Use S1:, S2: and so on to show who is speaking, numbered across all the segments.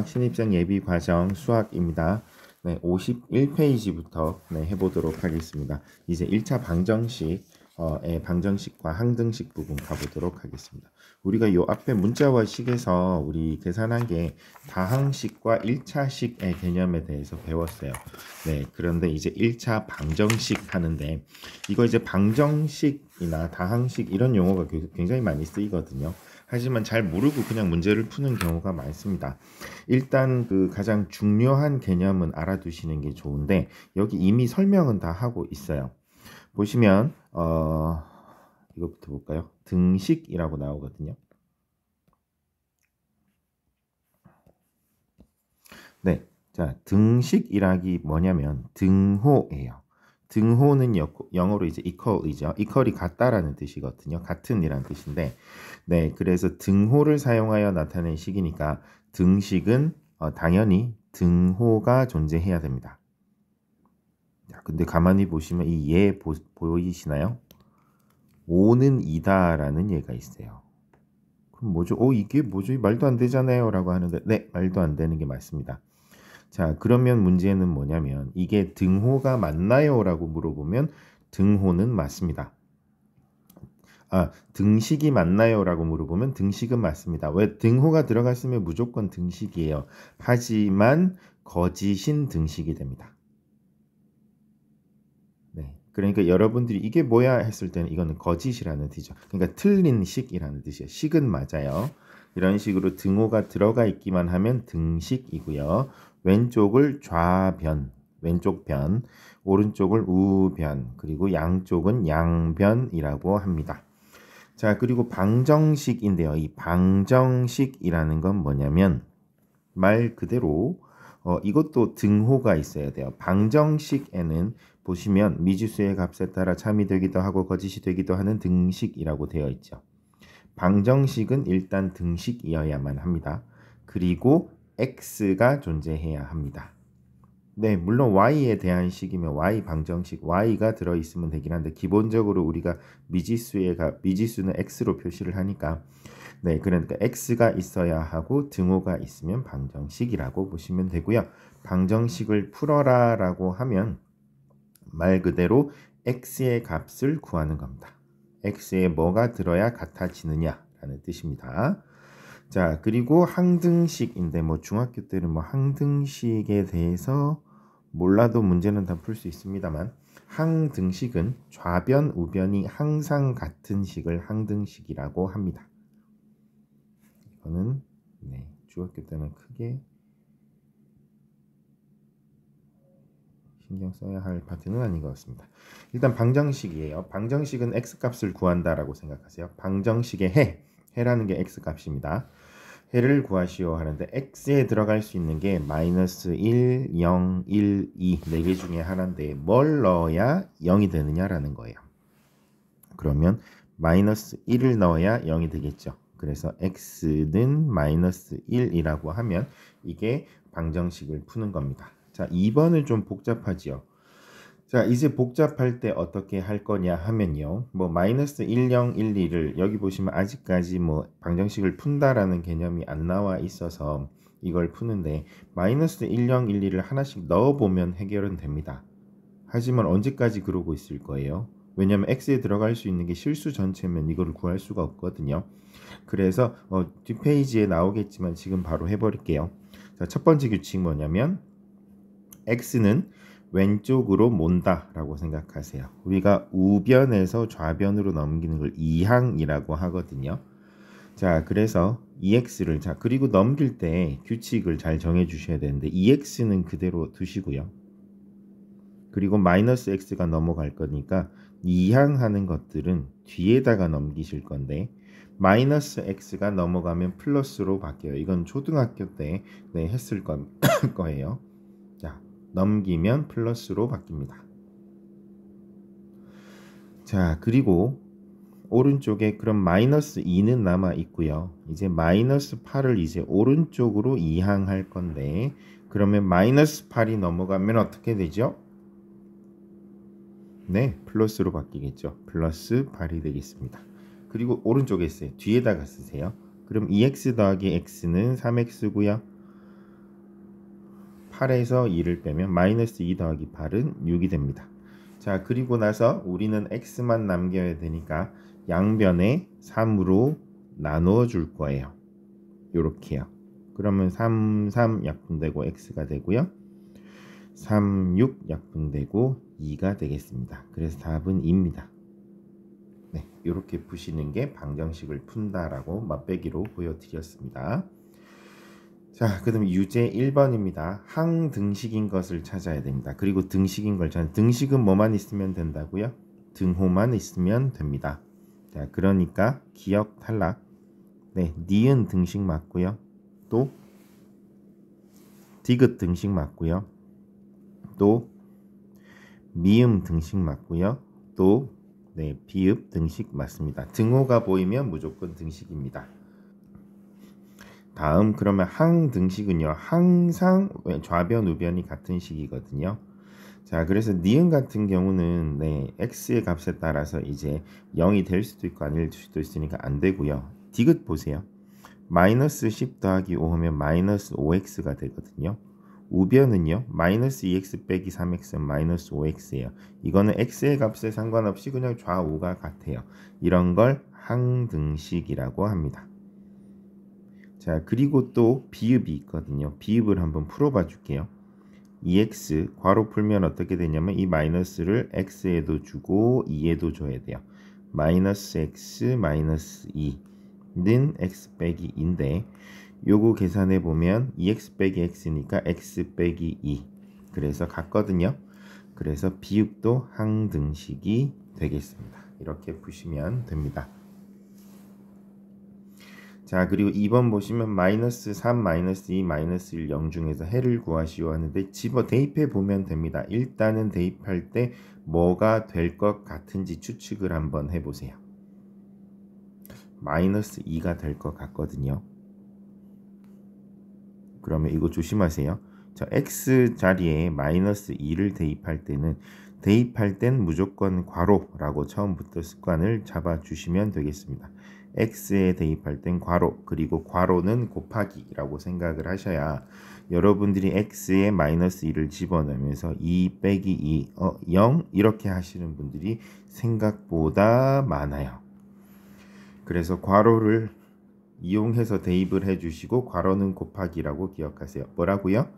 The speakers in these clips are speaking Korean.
S1: 신입생 예비 과정 수학입니다. 네, 51페이지부터 해보도록 하겠습니다. 이제 1차 방정식과 항등식 부분 가보도록 하겠습니다. 우리가 요 앞에 문자와 식에서 우리 계산한 게 다항식과 1차식의 개념에 대해서 배웠어요. 네, 그런데 이제 1차 방정식 하는데 이거 이제 방정식이나 다항식 이런 용어가 굉장히 많이 쓰이거든요. 하지만 잘 모르고 그냥 문제를 푸는 경우가 많습니다. 일단 그 가장 중요한 개념은 알아두시는 게 좋은데 여기 이미 설명은 다 하고 있어요. 보시면 이거부터 볼까요? 등식이라고 나오거든요. 네, 자 등식이라기 뭐냐면 등호예요. 등호는 영어로 이제 equal이죠. equal이 같다라는 뜻이거든요. 같은이라는 뜻인데, 네, 그래서 등호를 사용하여 나타낸 식이니까 등식은 당연히 등호가 존재해야 됩니다. 자, 근데 가만히 보시면 이 예 보이시나요? 5는 2다라는 예가 있어요. 그럼 뭐죠? 이게 뭐죠? 말도 안 되잖아요 라고 하는데, 네, 말도 안 되는 게 맞습니다. 자, 그러면 문제는 뭐냐면 이게 등호가 맞나요? 라고 물어보면 등호는 맞습니다. 등식이 맞나요? 라고 물어보면 등식은 맞습니다. 왜? 등호가 들어갔으면 무조건 등식이에요. 하지만 거짓인 등식이 됩니다. 네, 그러니까 여러분들이 이게 뭐야 했을 때는 이거는 거짓이라는 뜻이죠. 그러니까 틀린 식이라는 뜻이에요. 식은 맞아요. 이런 식으로 등호가 들어가 있기만 하면 등식이고요. 왼쪽을 좌변, 왼쪽 변, 오른쪽을 우변, 그리고 양쪽은 양변이라고 합니다. 자, 그리고 방정식인데요. 이 방정식이라는 건 뭐냐면 말 그대로 이것도 등호가 있어야 돼요. 방정식에는 보시면 미지수의 값에 따라 참이 되기도 하고 거짓이 되기도 하는 등식이라고 되어 있죠. 방정식은 일단 등식이어야만 합니다. 그리고 x가 존재해야 합니다. 네, 물론 y에 대한 식이면 y 방정식 y가 들어있으면 되긴 한데 기본적으로 우리가 미지수는 x로 표시를 하니까 네, 그러니까 x가 있어야 하고 등호가 있으면 방정식이라고 보시면 되고요. 방정식을 풀어라 라고 하면 말 그대로 x의 값을 구하는 겁니다. x에 뭐가 들어야 같아지느냐 라는 뜻입니다. 자, 그리고 항등식인데 뭐 중학교 때는 뭐 항등식에 대해서 몰라도 문제는 다 풀 수 있습니다만 항등식은 좌변, 우변이 항상 같은 식을 항등식이라고 합니다. 이거는 중학교 때는 크게 신경 써야 할 파트는 아닌 것 같습니다. 일단 방정식이에요. 방정식은 x값을 구한다라고 생각하세요. 방정식의 해라는 게 x값입니다. 해를 구하시오 하는데 x에 들어갈 수 있는 게 마이너스 1, 0, 1, 2 4개 중에 하나인데 뭘 넣어야 0이 되느냐라는 거예요. 그러면 마이너스 1을 넣어야 0이 되겠죠. 그래서 x는 마이너스 1이라고 하면 이게 방정식을 푸는 겁니다. 자, 2번은 좀 복잡하지요. 자, 이제 복잡할 때 어떻게 할 거냐 하면요. 뭐 마이너스 1, 0, 1, 2를 여기 보시면 아직까지 뭐 방정식을 푼다라는 개념이 안 나와 있어서 이걸 푸는데 마이너스 1, 0, 1, 2를 하나씩 넣어보면 해결은 됩니다. 하지만 언제까지 그러고 있을 거예요? 왜냐하면 x에 들어갈 수 있는 게 실수 전체면 이거를 구할 수가 없거든요. 그래서 뒷페이지에 나오겠지만 지금 바로 해버릴게요. 자, 첫 번째 규칙 뭐냐면 x는 왼쪽으로 몬다 라고 생각하세요. 우리가 우변에서 좌변으로 넘기는 걸 이항이라고 하거든요. 자, 그래서 EX를 그리고 넘길 때 규칙을 잘 정해 주셔야 되는데 EX는 그대로 두시고요. 그리고 마이너스 x가 넘어갈 거니까 이항하는 것들은 뒤에다가 넘기실 건데 마이너스 x가 넘어가면 플러스로 바뀌어요. 이건 초등학교 때 했을 거예요. 자, 넘기면 플러스로 바뀝니다. 자, 그리고 오른쪽에 그럼 마이너스 2는 남아 있고요. 이제 마이너스 8을 이제 오른쪽으로 이항할 건데 그러면 마이너스 8이 넘어가면 어떻게 되죠? 네, 플러스로 바뀌겠죠. 플러스 8이 되겠습니다. 그리고 오른쪽에 있어요. 뒤에다가 쓰세요. 그럼 2x 더하기 x는 3x고요. 8에서 2를 빼면 마이너스 2 더하기 8은 6이 됩니다. 자, 그리고 나서 우리는 x만 남겨야 되니까 양변에 3으로 나누어 줄 거예요. 요렇게요. 그러면 3, 3 약분되고 x가 되고요. 3, 6 약분되고 2가 되겠습니다. 그래서 답은 2입니다. 네, 이렇게 푸시는 게 방정식을 푼다라고 맛배기로 보여드렸습니다. 자, 그 다음에 유제 1번입니다. 항등식인 것을 찾아야 됩니다. 그리고 등식인 걸 찾아야 등식은 뭐만 있으면 된다고요? 등호만 있으면 됩니다. 자, 그러니까 기억 탈락. 네, 니은 등식 맞고요. 또 디귿 등식 맞고요. 또 미음 등식 맞고요. 또 네, 비읍 등식 맞습니다. 등호가 보이면 무조건 등식입니다. 다음 그러면 항등식은요. 항상 좌변 우변이 같은 식이거든요. 자, 그래서 니은 같은 경우는 네, x의 값에 따라서 이제 0이 될 수도 있고 아닐 수도 있으니까 안 되고요. 디귿 보세요. 마이너스 10 더하기 5 하면 마이너스 5x가 되거든요. 우변은요. 마이너스 2x 빼기 3x는 마이너스 5x예요. 이거는 x의 값에 상관없이 그냥 좌우가 같아요. 이런 걸 항등식이라고 합니다. 자, 그리고 또 비읍이 있거든요. 비읍을 한번 풀어봐 줄게요. 2x 괄호 풀면 어떻게 되냐면 이 마이너스를 x에도 주고 2에도 줘야 돼요. 마이너스 x 마이너스 2는 x 빼기 2인데 요거 계산해 보면 2x 빼기 x니까 x 빼기 2 그래서 같거든요. 그래서 비읍도 항등식이 되겠습니다. 이렇게 푸시면 됩니다. 자, 그리고 2번 보시면 마이너스 3, 마이너스 2, 마이너스 1, 0 중에서 해를 구하시오 하는데 대입해 보면 됩니다. 일단은 대입할 때 뭐가 될 것 같은지 추측을 한번 해보세요. 마이너스 2가 될 것 같거든요. 그러면 이거 조심하세요. 자, x 자리에 마이너스 2를 대입할 땐 무조건 괄호라고 처음부터 습관을 잡아주시면 되겠습니다. x에 대입할 땐 괄호, 그리고 괄호는 곱하기라고 생각을 하셔야 여러분들이 x에 마이너스 2를 집어넣으면서 2 빼기 2, 0 이렇게 하시는 분들이 생각보다 많아요. 그래서 괄호를 이용해서 대입을 해주시고 괄호는 곱하기라고 기억하세요. 뭐라고요?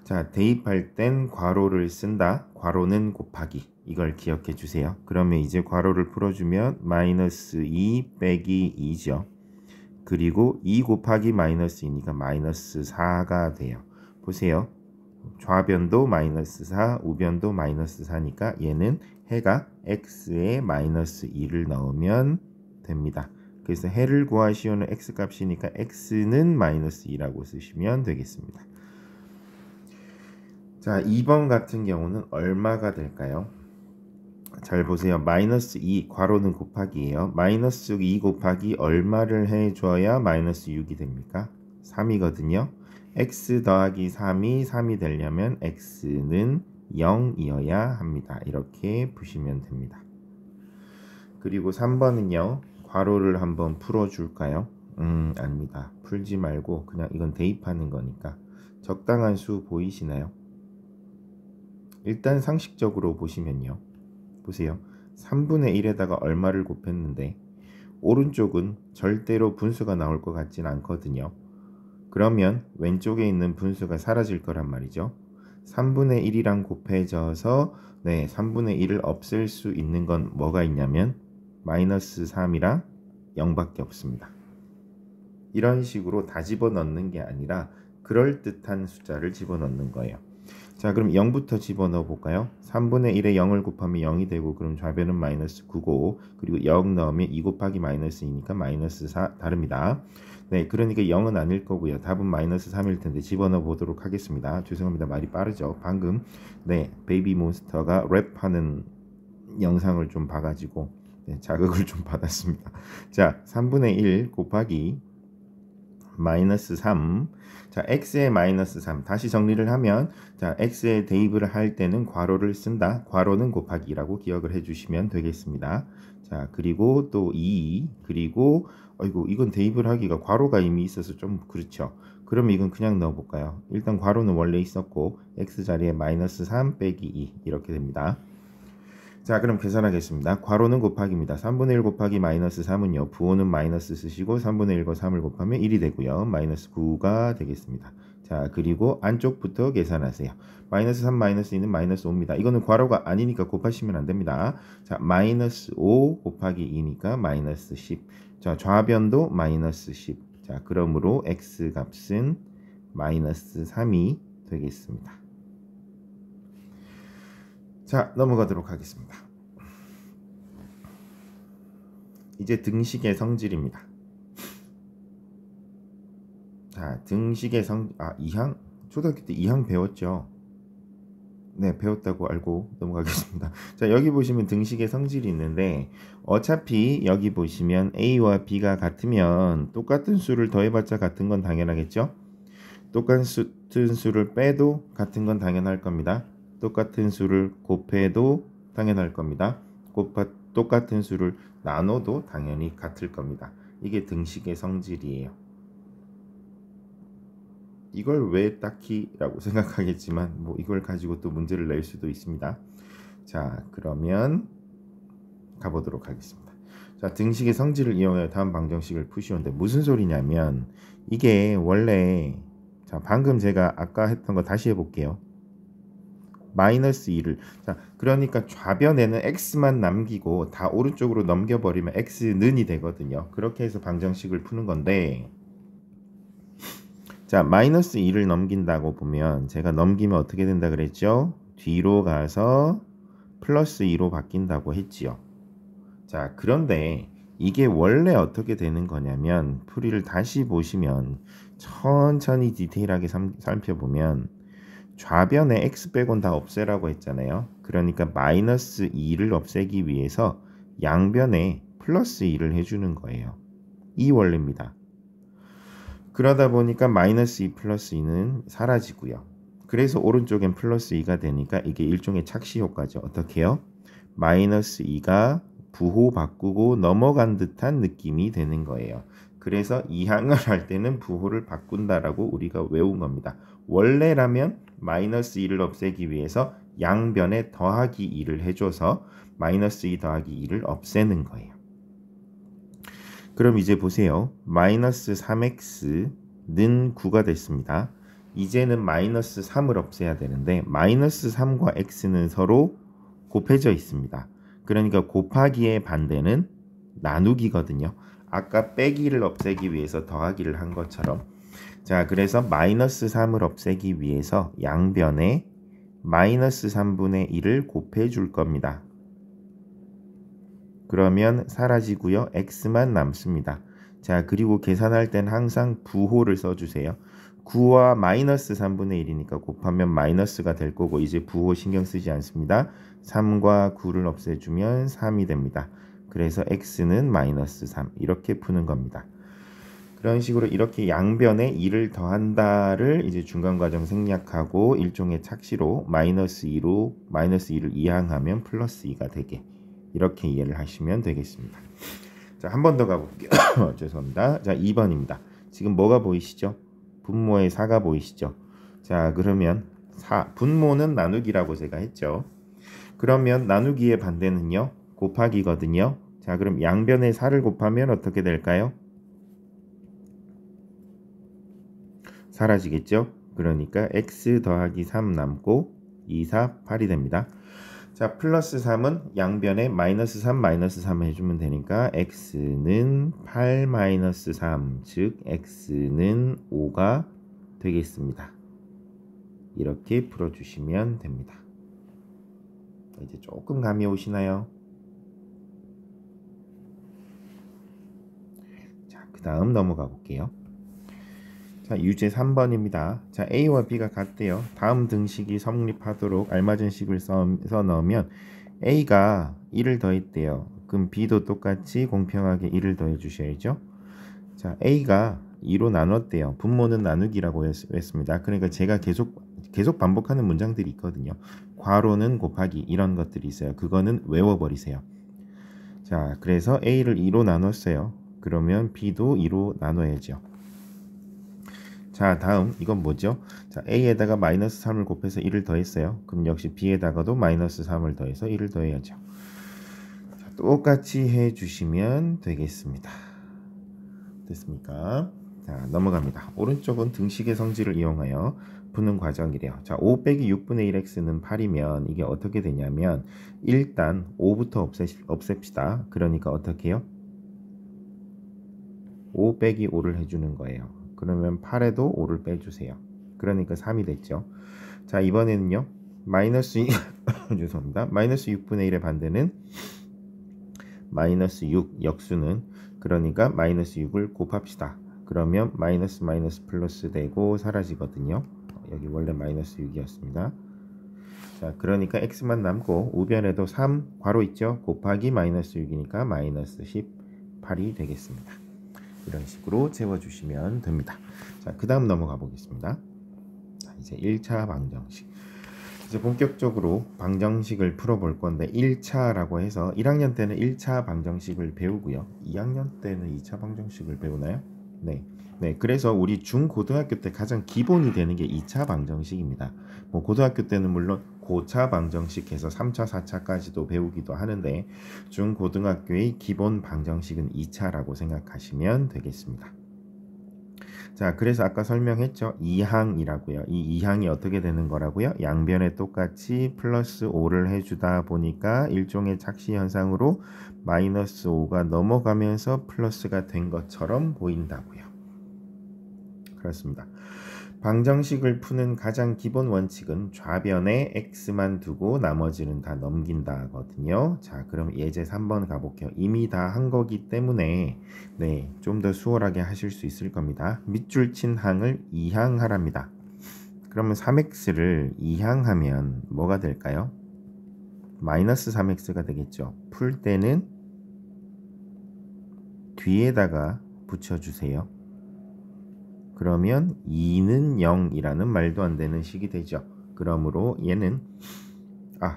S1: 자, 대입할 땐 괄호를 쓴다. 괄호는 곱하기. 이걸 기억해 주세요. 그러면 이제 괄호를 풀어주면 마이너스 2 빼기 2죠. 그리고 2 곱하기 마이너스 2니까 마이너스 4가 돼요. 보세요. 좌변도 마이너스 4, 우변도 마이너스 4니까 얘는 해가 x에 마이너스 2를 넣으면 됩니다. 그래서 해를 구하시오는 x값이니까 x는 마이너스 2라고 쓰시면 되겠습니다. 자, 2번 같은 경우는 얼마가 될까요? 잘 보세요. 마이너스 2, 괄호는 곱하기예요. 마이너스 2 곱하기 얼마를 해줘야 마이너스 6이 됩니까? 3이거든요. x 더하기 3이 되려면 x는 0이어야 합니다. 이렇게 보시면 됩니다. 그리고 3번은요. 괄호를 한번 풀어줄까요? 아닙니다. 풀지 말고 그냥 이건 대입하는 거니까. 적당한 수 보이시나요? 일단 상식적으로 보시면요. 보세요. 3분의 1에다가 얼마를 곱했는데 오른쪽은 절대로 분수가 나올 것 같진 않거든요. 그러면 왼쪽에 있는 분수가 사라질 거란 말이죠. 3분의 1이랑 곱해져서 3분의 1을 없앨 수 있는 건 뭐가 있냐면 마이너스 3이랑 0밖에 없습니다. 이런 식으로 다 집어넣는 게 아니라 그럴듯한 숫자를 집어넣는 거예요. 자, 그럼 0부터 집어넣어 볼까요? 3분의 1에 0을 곱하면 0이 되고 그럼 좌변은 마이너스 9고 그리고 0 넣으면 2 곱하기 마이너스 2니까 마이너스 4 다릅니다. 네, 그러니까 0은 아닐 거고요. 답은 마이너스 3일 텐데 집어넣어 보도록 하겠습니다. 죄송합니다. 말이 빠르죠. 방금 베이비 몬스터가 랩하는 영상을 좀 봐가지고 자극을 좀 받았습니다. 자, 3분의 1 곱하기 마이너스 3. 자, x에 마이너스 3. 다시 정리를 하면 자, x에 대입을 할 때는 괄호를 쓴다. 괄호는 곱하기라고 기억을 해주시면 되겠습니다. 자, 그리고 또 2. 그리고 이건 대입을 하기가 괄호가 이미 있어서 좀 그렇죠. 그럼 이건 그냥 넣어볼까요? 일단 괄호는 원래 있었고 x 자리에 마이너스 3 빼기 2 이렇게 됩니다. 자, 그럼 계산하겠습니다. 괄호는 곱하기입니다. 3분의 1 곱하기 마이너스 3은요. 부호는 마이너스 쓰시고 3분의 1과 3을 곱하면 1이 되고요. 마이너스 9가 되겠습니다. 자, 그리고 안쪽부터 계산하세요. 마이너스 3 마이너스 2는 마이너스 5입니다. 이거는 괄호가 아니니까 곱하시면 안 됩니다. 자, 마이너스 5 곱하기 2니까 마이너스 10. 자, 좌변도 마이너스 10. 자, 그러므로 x 값은 마이너스 3이 되겠습니다. 자, 넘어가도록 하겠습니다. 이제 등식의 성질입니다. 자, 등식의 아, 2항? 초등학교 때 2항 배웠죠? 네, 배웠다고 알고 넘어가겠습니다. 자, 여기 보시면 등식의 성질이 있는데 어차피 여기 보시면 A와 B가 같으면 똑같은 수를 더해봤자 같은 건 당연하겠죠? 똑같은 수를 빼도 같은 건 당연할 겁니다. 똑같은 수를 곱해도 당연할 겁니다. 똑같은 수를 나눠도 당연히 같을 겁니다. 이게 등식의 성질이에요. 이걸 왜 딱히 라고 생각하겠지만 뭐 이걸 가지고 또 문제를 낼 수도 있습니다. 자, 그러면 가보도록 하겠습니다. 자, 등식의 성질을 이용해 다음 방정식을 푸시오인데 무슨 소리냐면 이게 원래 자, 방금 제가 아까 했던 거 다시 해볼게요. 마이너스 2를 자, 그러니까 좌변에는 x만 남기고 다 오른쪽으로 넘겨버리면 x는이 되거든요. 그렇게 해서 방정식을 푸는 건데 자, 마이너스 2를 넘긴다고 보면 제가 넘기면 어떻게 된다 그랬죠? 뒤로 가서 플러스 2로 바뀐다고 했지요. 자, 그런데 이게 원래 어떻게 되는 거냐면 풀이를 다시 보시면 천천히 디테일하게 살펴보면 좌변에 x 빼곤 다 없애라고 했잖아요. 그러니까 마이너스 2를 없애기 위해서 양변에 플러스 2를 해주는 거예요. 이 원리입니다. 그러다 보니까 마이너스 2 플러스 2는 사라지고요. 그래서 오른쪽엔 플러스 2가 되니까 이게 일종의 착시 효과죠. 어떻게 해요? 마이너스 2가 부호 바꾸고 넘어간 듯한 느낌이 되는 거예요. 그래서 이항을 할 때는 부호를 바꾼다라고 우리가 외운 겁니다. 원래라면 마이너스 2를 없애기 위해서 양변에 더하기 2를 해줘서 마이너스 2 더하기 2를 없애는 거예요. 그럼 이제 보세요. 마이너스 3x는 9가 됐습니다. 이제는 마이너스 3을 없애야 되는데 마이너스 3과 x는 서로 곱해져 있습니다. 그러니까 곱하기의 반대는 나누기거든요. 아까 빼기를 없애기 위해서 더하기를 한 것처럼 자, 그래서 마이너스 3을 없애기 위해서 양변에 마이너스 3분의 1을 곱해 줄 겁니다. 그러면 사라지고요. x만 남습니다. 자, 그리고 계산할 땐 항상 부호를 써주세요. 9와 마이너스 3분의 1이니까 곱하면 마이너스가 될 거고 이제 부호 신경 쓰지 않습니다. 3과 9를 없애주면 3이 됩니다. 그래서 x는 마이너스 3 이렇게 푸는 겁니다. 그런 식으로 이렇게 양변에 2를 더한다를 이제 중간과정 생략하고 일종의 착시로 마이너스 2를 이항하면 플러스 2가 되게 이렇게 이해를 하시면 되겠습니다. 자, 한 번 더 가볼게요. 죄송합니다. 자, 2번입니다. 지금 뭐가 보이시죠? 분모의 4가 보이시죠? 자, 그러면 분모는 나누기라고 제가 했죠. 그러면 나누기의 반대는요? 곱하기거든요. 자, 그럼 양변에 4를 곱하면 어떻게 될까요? 사라지겠죠? 그러니까 x 더하기 3 남고 2, 4, 8이 됩니다. 자, 플러스 3은 양변에 마이너스 3 마이너스 3 해주면 되니까 x는 8 마이너스 3 즉 x는 5가 되겠습니다. 이렇게 풀어주시면 됩니다. 이제 조금 감이 오시나요? 자, 그 다음 넘어가 볼게요. 자, 유제 3번입니다. 자, A와 B가 같대요. 다음 등식이 성립하도록 알맞은 식을 써 넣으면 A가 1을 더했대요. 그럼 B도 똑같이 공평하게 1을 더해 주셔야죠. 자, A가 2로 나눴대요. 분모는 나누기라고 했습니다. 그러니까 제가 계속 반복하는 문장들이 있거든요. 괄호는 곱하기 이런 것들이 있어요. 그거는 외워버리세요. 자, 그래서 A를 2로 나눴어요. 그러면 B도 2로 나눠야죠. 자, 다음 이건 뭐죠? 자, a에다가 마이너스 3을 곱해서 1을 더했어요. 그럼 역시 b에다가도 마이너스 3을 더해서 1을 더해야죠. 자, 똑같이 해주시면 되겠습니다. 됐습니까? 자, 넘어갑니다. 오른쪽은 등식의 성질을 이용하여 푸는 과정이래요. 자, 5 빼기 6분의 1x는 8이면 이게 어떻게 되냐면 일단 5부터 없앱시다. 그러니까 어떻게 해요? 5 빼기 5를 해주는 거예요. 그러면 8에도 5를 빼주세요. 그러니까 3이 됐죠. 자, 이번에는요. 마이너스 죄송합니다. 마이너스 6분의 1의 반대는 마이너스 6 역수는 그러니까 마이너스 6을 곱합시다. 그러면 마이너스 마이너스 플러스 되고 사라지거든요. 여기 원래 마이너스 6이었습니다. 자, 그러니까 x만 남고 우변에도 3 괄호 있죠. 곱하기 마이너스 6이니까 마이너스 18이 되겠습니다. 이런 식으로 채워주시면 됩니다. 자, 그 다음 넘어가 보겠습니다. 자, 이제 1차 방정식. 이제 본격적으로 방정식을 풀어볼 건데 1차라고 해서 1학년 때는 1차 방정식을 배우고요. 2학년 때는 2차 방정식을 배우나요? 네. 네, 그래서 우리 중고등학교 때 가장 기본이 되는 게 2차 방정식입니다. 뭐 고등학교 때는 물론 고차 방정식 해서 3차, 4차까지도 배우기도 하는데 중고등학교의 기본 방정식은 2차라고 생각하시면 되겠습니다. 자, 그래서 아까 설명했죠. 2항이라고요. 이 2항이 어떻게 되는 거라고요? 양변에 똑같이 플러스 5를 해주다 보니까 일종의 착시 현상으로 마이너스 5가 넘어가면서 플러스가 된 것처럼 보인다고요. 그렇습니다. 방정식을 푸는 가장 기본 원칙은 좌변에 x만 두고 나머지는 다 넘긴다거든요. 자, 그럼 예제 3번 가볼게요. 이미 다 한 거기 때문에 네, 좀 더 수월하게 하실 수 있을 겁니다. 밑줄 친 항을 2항하랍니다. 그러면 3x를 2항하면 뭐가 될까요? 마이너스 3x가 되겠죠. 풀 때는 뒤에다가 붙여주세요. 그러면 2는 0이라는 말도 안 되는 식이 되죠. 그러므로 얘는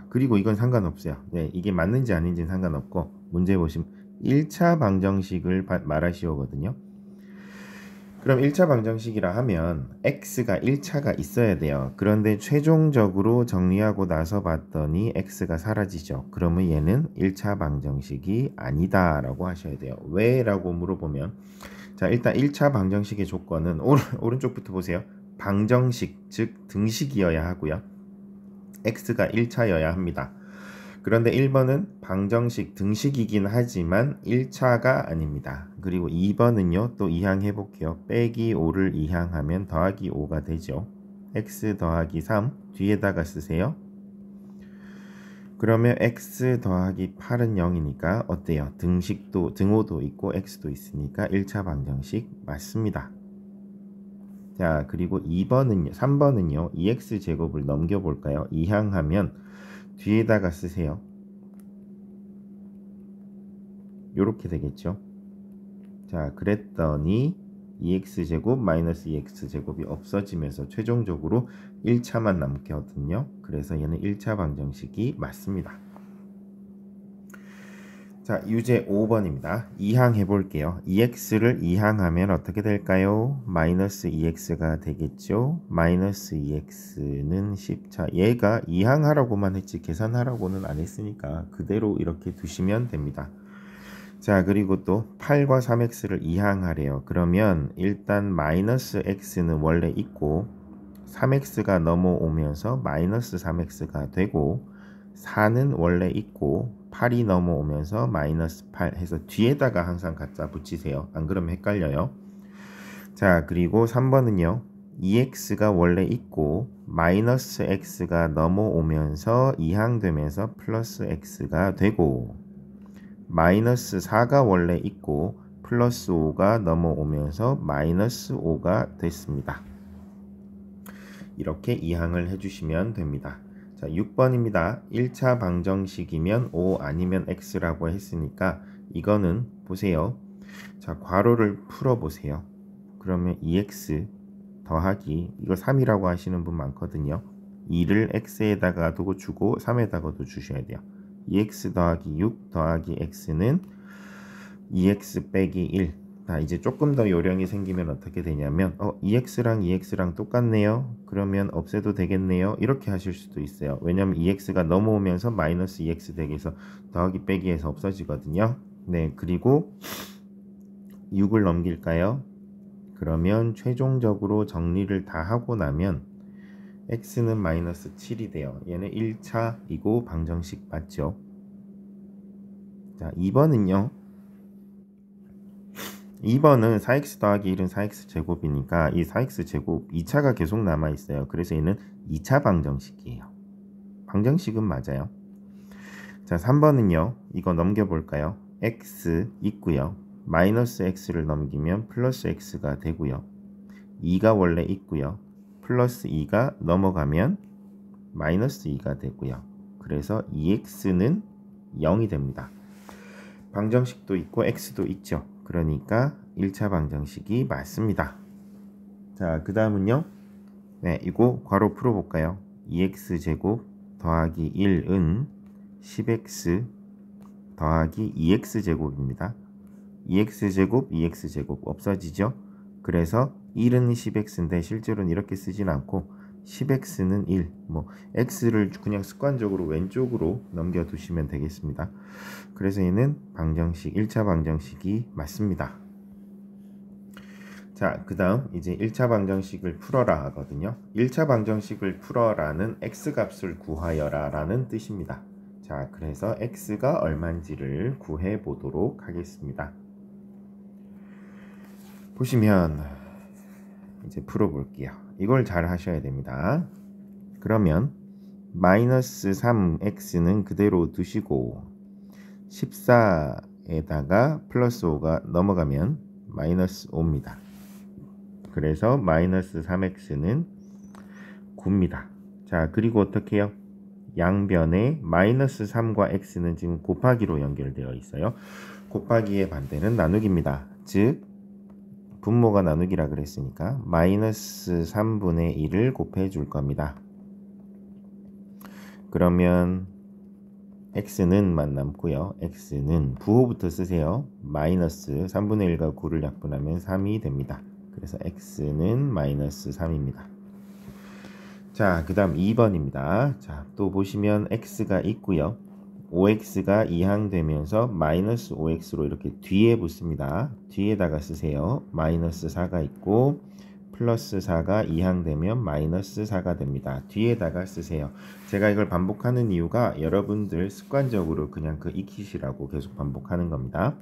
S1: 그리고 이건 상관없어요. 네, 이게 맞는지 아닌지는 상관없고 문제 보시면 1차 방정식을 말하시오거든요. 그럼 1차 방정식이라 하면 x가 1차가 있어야 돼요. 그런데 최종적으로 정리하고 나서 봤더니 x가 사라지죠. 그러면 얘는 1차 방정식이 아니다 라고 하셔야 돼요. 왜? 라고 물어보면 자, 일단 1차 방정식의 조건은 오른쪽부터 보세요. 방정식, 즉 등식이어야 하고요. x가 1차여야 합니다. 그런데 1번은 방정식 등식이긴 하지만 1차가 아닙니다. 그리고 2번은요. 또 이항해 볼게요. 빼기 5를 이항하면 더하기 5가 되죠. x 더하기 3 뒤에다가 쓰세요. 그러면 x 더하기 8은 0이니까 어때요? 등식도 등호도 있고 x도 있으니까 1차 방정식 맞습니다. 자, 그리고 3번은요. 2x 제곱을 넘겨볼까요? 이항하면 뒤에다가 쓰세요. 요렇게 되겠죠. 자, 그랬더니 2x제곱 마이너스 2x제곱이 없어지면서 최종적으로 1차만 남거든요. 그래서 얘는 1차 방정식이 맞습니다. 자, 유제 5번입니다. 이항 해볼게요. 2x를 이항하면 어떻게 될까요? 마이너스 2x가 되겠죠. 마이너스 2x는 10차. 얘가 이항하라고만 했지 계산하라고는 안 했으니까 그대로 이렇게 두시면 됩니다. 자, 그리고 또 8과 3x를 이항하래요. 그러면 일단 마이너스 x는 원래 있고 3x가 넘어오면서 마이너스 3x가 되고 4는 원래 있고 8이 넘어오면서 마이너스 8 해서 뒤에다가 항상 갖다 붙이세요. 안 그러면 헷갈려요. 자, 그리고 3번은요. 2x가 원래 있고 마이너스 x가 넘어오면서 이항되면서 플러스 x가 되고 마이너스 4가 원래 있고 플러스 5가 넘어오면서 마이너스 5가 됐습니다. 이렇게 이항을 해주시면 됩니다. 자, 6번입니다. 1차 방정식이면 O 아니면 X라고 했으니까 이거는 보세요. 자, 괄호를 풀어보세요. 그러면 2X 더하기 이거 3이라고 하시는 분 많거든요. 2를 X에다가 두고 주고 3에다가도 주셔야 돼요. 2x 더하기 6 더하기 x는 2x 빼기 1 자, 이제 조금 더 요령이 생기면 어떻게 되냐면 2x랑 2x랑 똑같네요. 그러면 없애도 되겠네요. 이렇게 하실 수도 있어요. 왜냐면 2x가 넘어오면서 마이너스 2x 되게 해서 더하기 빼기해서 없어지거든요. 네, 그리고 6을 넘길까요? 그러면 최종적으로 정리를 다 하고 나면 x는 마이너스 7이 돼요. 얘는 1차이고 방정식 맞죠? 자, 2번은 4x 더하기 1은 4x 제곱이니까 이 4x 제곱 2차가 계속 남아있어요. 그래서 얘는 2차 방정식이에요. 방정식은 맞아요. 자, 3번은요. 이거 넘겨볼까요? x 있고요. 마이너스 x를 넘기면 플러스 x가 되고요. 2가 원래 있고요. 플러스 2가 넘어가면 마이너스 2가 되고요. 그래서 2x는 0이 됩니다. 방정식도 있고 x도 있죠. 그러니까 1차 방정식이 맞습니다. 자, 그 다음은요. 네, 이거 괄호 풀어볼까요? 2x제곱 더하기 1은 10x 더하기 2x제곱입니다. 2x제곱 없어지죠? 그래서 1은 10x인데 실제로는 이렇게 쓰진 않고 10x는 1, x를 그냥 습관적으로 왼쪽으로 넘겨두시면 되겠습니다. 그래서 얘는 방정식, 1차 방정식이 맞습니다. 자, 그 다음 이제 1차 방정식을 풀어라 하거든요. 1차 방정식을 풀어라는 x값을 구하여라 라는 뜻입니다. 자, 그래서 x가 얼마인지를 구해 보도록 하겠습니다. 보시면 이제 풀어볼게요. 이걸 잘 하셔야 됩니다. 그러면 마이너스 3x는 그대로 두시고 14에다가 플러스 5가 넘어가면 마이너스 5입니다. 그래서 마이너스 3x는 9입니다. 자, 그리고 어떻게 해요? 양변에 마이너스 3과 x는 지금 곱하기로 연결되어 있어요. 곱하기의 반대는 나누기입니다. 즉 분모가 나누기라 그랬으니까 마이너스 3분의 1을 곱해 줄 겁니다. 그러면 x는 만 남고요. x는 부호부터 쓰세요. 마이너스 3분의 1과 9를 약분하면 3이 됩니다. 그래서 x는 마이너스 3입니다. 자, 그 다음 2번입니다. 자, 또 보시면 x가 있고요. 5x가 이항되면서 마이너스 5x로 이렇게 뒤에 붙습니다. 뒤에다가 쓰세요. 마이너스 4가 있고 플러스 4가 이항되면 마이너스 4가 됩니다. 뒤에다가 쓰세요. 제가 이걸 반복하는 이유가 여러분들 습관적으로 그냥 그 익히시라고 계속 반복하는 겁니다.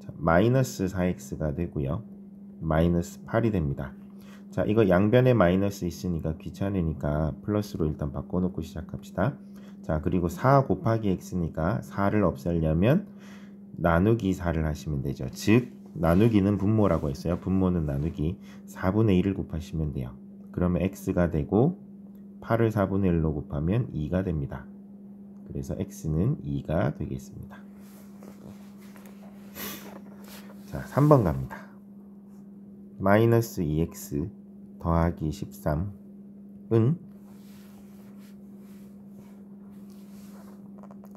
S1: 자, 마이너스 4x가 되고요. 마이너스 8이 됩니다. 자, 이거 양변에 마이너스 있으니까 귀찮으니까 플러스로 일단 바꿔놓고 시작합시다. 자, 그리고 4 곱하기 x니까 4를 없애려면 나누기 4를 하시면 되죠. 즉 나누기는 분모라고 했어요. 분모는 나누기 4분의 1을 곱하시면 돼요. 그러면 x가 되고 8을 4분의 1로 곱하면 2가 됩니다. 그래서 x는 2가 되겠습니다. 자, 3번 갑니다. 마이너스 2x 더하기 13은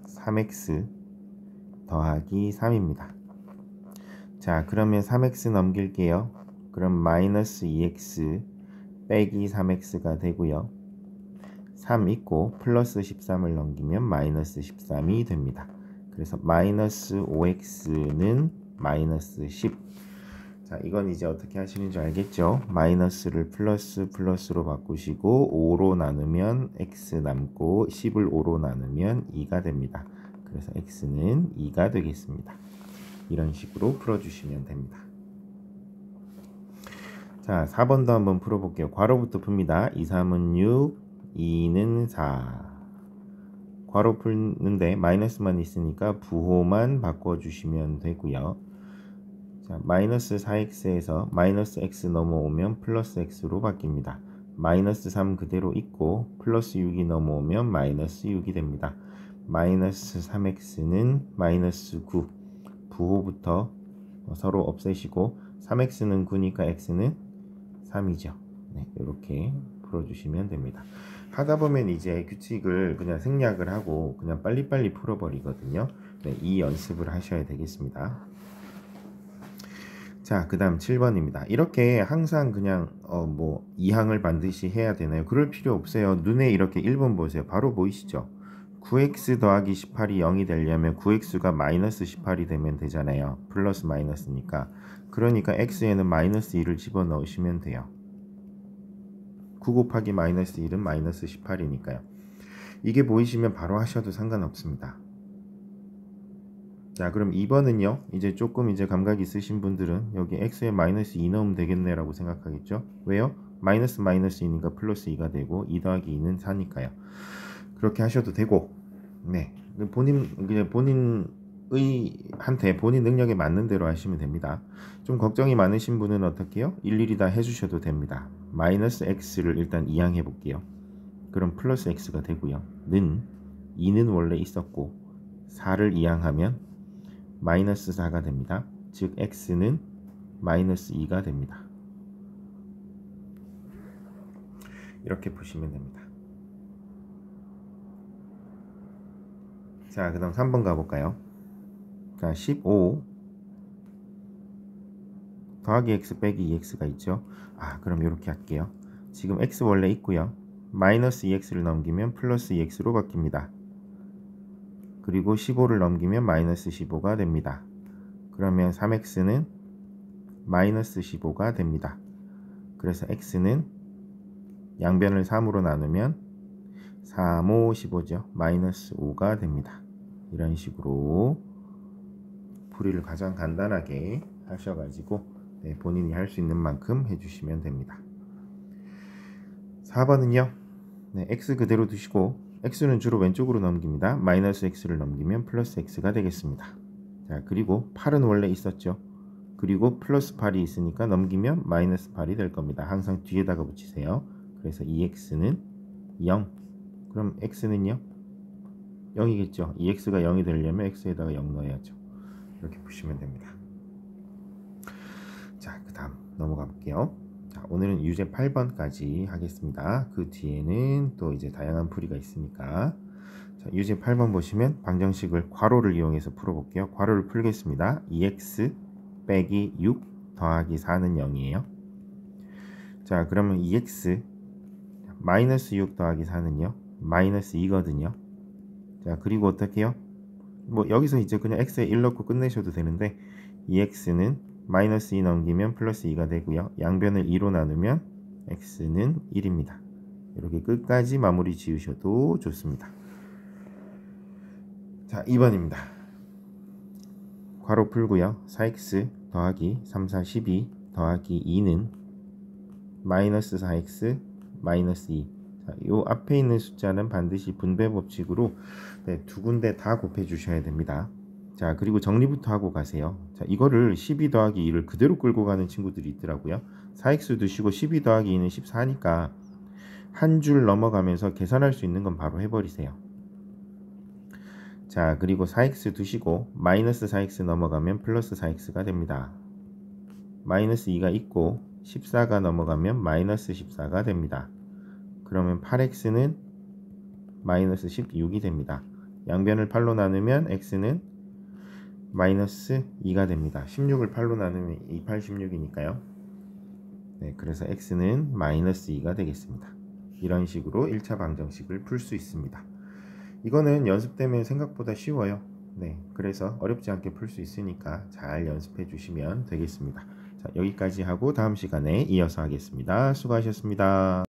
S1: 3x 더하기 3입니다. 자, 그러면 3x 넘길게요. 그럼 마이너스 2x 빼기 3x가 되고요. 3 있고 플러스 13을 넘기면 마이너스 13이 됩니다. 그래서 마이너스 5x는 마이너스 10. 자, 이건 이제 어떻게 하시는지 알겠죠? 마이너스를 플러스로 바꾸시고 5로 나누면 x 남고 10을 5로 나누면 2가 됩니다. 그래서 x는 2가 되겠습니다. 이런 식으로 풀어주시면 됩니다. 자, 4번도 한번 풀어볼게요. 괄호부터 풉니다. 2, 3은 6, 2는 4. 괄호 풀는데 마이너스만 있으니까 부호만 바꿔주시면 되고요. 자, 마이너스 4x에서 마이너스 x 넘어오면 플러스 x로 바뀝니다. 마이너스 3 그대로 있고 플러스 6이 넘어오면 마이너스 6이 됩니다. 마이너스 3x는 마이너스 9. 부호부터 서로 없애시고 3x는 9니까 x는 3이죠. 네, 이렇게 풀어주시면 됩니다. 하다 보면 이제 규칙을 그냥 생략을 하고 그냥 빨리빨리 풀어버리거든요. 네, 이 연습을 하셔야 되겠습니다. 자, 그 다음 7번입니다. 이렇게 항상 그냥 뭐 2항을 반드시 해야 되나요? 그럴 필요 없어요. 눈에 이렇게 1번 보세요. 바로 보이시죠? 9x 더하기 18이 0이 되려면 9x가 마이너스 18이 되면 되잖아요. 플러스 마이너스니까. 그러니까 x에는 마이너스 1을 집어넣으시면 돼요. 9 곱하기 마이너스 1은 마이너스 18이니까요. 이게 보이시면 바로 하셔도 상관없습니다. 자, 그럼 2번은요. 이제 조금 이제 감각 있으신 분들은 여기 x에 마이너스 2 넣으면 되겠네 라고 생각하겠죠. 왜요? 마이너스 마이너스 2니까 플러스 2가 되고 2 더하기 2는 4니까요. 그렇게 하셔도 되고, 네, 그냥 본인의 한테 본인 능력에 맞는 대로 하시면 됩니다. 좀 걱정이 많으신 분은 어떻게 해요? 일일이 다 해주셔도 됩니다. 마이너스 x를 일단 이항해 볼게요. 그럼 플러스 x가 되고요. 2는 원래 있었고 4를 이항하면 마이너스 4가 됩니다. 즉 x는 마이너스 2가 됩니다. 이렇게 보시면 됩니다. 자, 그 다음 3번 가볼까요? 자, 15 더하기 x 빼기 2x가 있죠. 그럼 이렇게 할게요. 지금 x 원래 있고요. 마이너스 2x를 넘기면 플러스 2x로 바뀝니다. 그리고 15를 넘기면 마이너스 15가 됩니다. 그러면 3x는 마이너스 15가 됩니다. 그래서 x는 양변을 3으로 나누면 3, 5, 15죠. 마이너스 5가 됩니다. 이런 식으로 풀이를 가장 간단하게 하셔가지고 본인이 할 수 있는 만큼 해주시면 됩니다. 4번은요. x 그대로 두시고 x는 주로 왼쪽으로 넘깁니다. 마이너스 x를 넘기면 플러스 x가 되겠습니다. 자, 그리고 8은 원래 있었죠. 그리고 플러스 8이 있으니까 넘기면 마이너스 8이 될 겁니다. 항상 뒤에다가 붙이세요. 그래서 2x는 0. 그럼 x는요? 0이겠죠. 2x가 0이 되려면 x에다가 0 넣어야죠. 이렇게 보시면 됩니다. 자, 그 다음 넘어가 볼게요. 자, 오늘은 유제 8번까지 하겠습니다. 그 뒤에는 또 이제 다양한 풀이가 있으니까. 자, 유제 8번 보시면 방정식을 괄호를 이용해서 풀어볼게요. 괄호를 풀겠습니다. 2x 빼기 6 더하기 4는 0이에요. 자, 그러면 2x 마이너스 6 더하기 4는요 마이너스 2거든요. 자, 그리고 어떻게 해요? 뭐 여기서 이제 그냥 x에 1 넣고 끝내셔도 되는데 2x는 마이너스 2 넘기면 플러스 2가 되고요. 양변을 2로 나누면 x는 1입니다. 이렇게 끝까지 마무리 지으셔도 좋습니다. 자, 2번입니다. 괄호 풀고요. 4x 더하기 3, 4, 12 더하기 2는 마이너스 4x 마이너스 2. 자, 요 앞에 있는 숫자는 반드시 분배 법칙으로 두 군데 다 곱해 주셔야 됩니다. 자, 그리고 정리부터 하고 가세요. 자, 이거를 12 더하기 2를 그대로 끌고 가는 친구들이 있더라고요. 4x 두시고 12 더하기 2는 14니까 한 줄 넘어가면서 계산할 수 있는 건 바로 해버리세요. 자, 그리고 4x 두시고 마이너스 4x 넘어가면 플러스 4x가 됩니다. 마이너스 2가 있고 14가 넘어가면 마이너스 14가 됩니다. 그러면 8x는 마이너스 16이 됩니다. 양변을 8로 나누면 x는 마이너스 2가 됩니다. 16을 8로 나누면 2, 8, 16이니까요. 네, 그래서 x는 마이너스 2가 되겠습니다. 이런 식으로 1차 방정식을 풀 수 있습니다. 이거는 연습되면 생각보다 쉬워요. 네, 그래서 어렵지 않게 풀 수 있으니까 잘 연습해 주시면 되겠습니다. 자, 여기까지 하고 다음 시간에 이어서 하겠습니다. 수고하셨습니다.